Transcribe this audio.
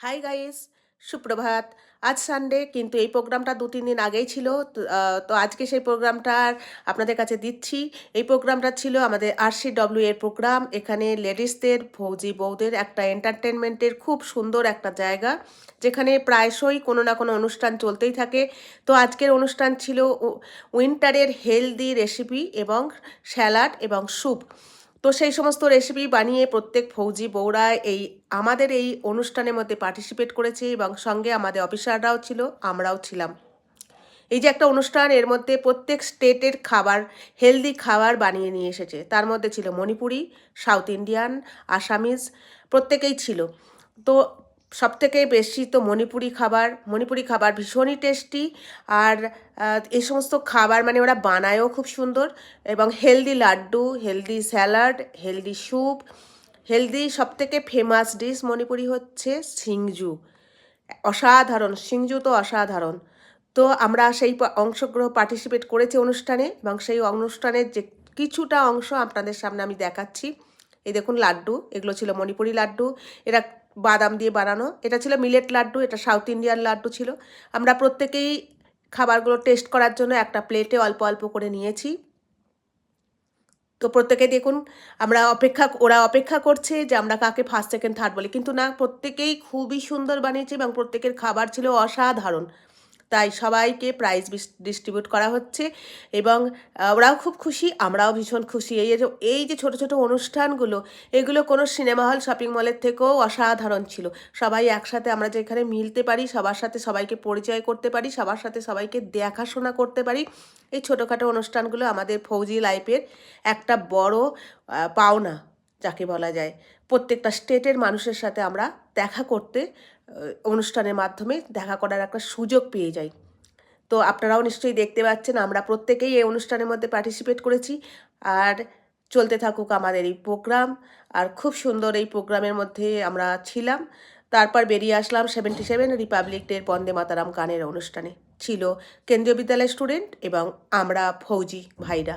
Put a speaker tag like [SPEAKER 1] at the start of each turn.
[SPEAKER 1] Hi guys, সুপ্রভাত। আজ Sunday, কিন্তু এই প্রোগ্রামটা 2-3 দিন আগেই ছিল। তো আজকে সেই প্রোগ্রামটা আপনাদের কাছে দিচ্ছি। এই প্রোগ্রামটা ছিল আমাদের RCW এর প্রোগ্রাম। এখানে লেডিসদের, ভৌজি বউদের একটা এন্টারটেনমেন্টের খুব সুন্দর একটা জায়গা, যেখানে প্রায়শই কোনো না কোনো অনুষ্ঠান চলতেই থাকে। তো আজকের অনুষ্ঠান ছিল উইন্টারের হেলদি রেসিপি এবং স্যালাড এবং স্যুপ। তো সেই সমস্ত রেসিপি বানিয়ে প্রত্যেক ফৌজি বউরা আমাদের এই অনুষ্ঠানের মধ্যে পার্টিসিপেট করেছে, এবং সঙ্গে আমাদের অফিসাররাও ছিল, আমরাও ছিলাম। এই যে একটা অনুষ্ঠান, এর মধ্যে প্রত্যেক স্টেটের খাবার, হেলদি খাবার বানিয়ে নিয়ে এসেছে। তার মধ্যে ছিল মণিপুরি, সাউথ ইন্ডিয়ান, আসামিজ, প্রত্যেকেই ছিল। তো সবথেকে বেশি তো মণিপুরি খাবার ভীষণই টেস্টি। আর এই সমস্ত খাবার মানে ওরা বানায়ও খুব সুন্দর, এবং healthy laddu, healthy salad, healthy soup, healthy সবথেকে ফেমাস ডিশ মণিপুরি হচ্ছে সিংজু। অসাধারণ, সিংজু তো অসাধারণ। তো আমরা সেই পার্টিসিপেট করেছি অনুষ্ঠানে, এবং সেই অনুষ্ঠানের যে কিছুটা অংশ আপনাদের সামনে আমি দেখাচ্ছি। এই দেখুন লাড্ডু, এগুলো ছিল মণিপুরি লাড্ডু। এরা বাদাম দিয়ে বানানো। এটা ছিল মিলেট লাড্ডু, এটা সাউথ ইন্ডিয়ান লাড্ডু ছিল। আমরা প্রত্যেকেই খাবারগুলো টেস্ট করার জন্য একটা প্লেটে অল্প অল্প করে নিয়েছি। তো প্রত্যেকে দেখুন, ওরা অপেক্ষা করছে যে আমরা কাকে ফার্স্ট সেকেন্ড থার্ড বলি, কিন্তু না, প্রত্যেকেই খুবই সুন্দর বানিয়েছে এবং প্রত্যেকের খাবার ছিল অসাধারণ। তাই সবাইকে প্রাইজ ডিস্ট্রিবিউট করা হচ্ছে, এবং ওরাও খুব খুশি, আমরাও ভীষণ খুশি। এই যে ছোটো ছোটো অনুষ্ঠানগুলো, এগুলো কোনো সিনেমা হল, শপিং মলের থেকেও অসাধারণ ছিল। সবাই একসাথে আমরা যেখানে মিলতে পারি, সবার সাথে সবাইকে পরিচয় করতে পারি, সবার সাথে সবাইকে দেখাশোনা করতে পারি। এই ছোটোখাটো অনুষ্ঠানগুলো আমাদের ফৌজি লাইফের একটা বড় পাওনা যাকে বলা যায়। প্রত্যেকটা স্টেটের মানুষের সাথে আমরা দেখা করতে, অনুষ্ঠানের মাধ্যমে দেখা করার একটা সুযোগ পেয়ে যাই। তো আপনারাও নিশ্চয়ই দেখতে পাচ্ছেন, আমরা প্রত্যেকেই এই অনুষ্ঠানের মধ্যে পার্টিসিপেট করেছি। আর চলতে থাকুক আমাদের এই প্রোগ্রাম। আর খুব সুন্দর এই প্রোগ্রামের মধ্যে আমরা ছিলাম। তারপর বেরিয়ে আসলাম 77 রিপাবলিক ডের বন্দে মাতারাম গানের অনুষ্ঠানে। ছিল কেন্দ্রীয় বিদ্যালয়ের স্টুডেন্ট এবং আমরা ফৌজি ভাইরা।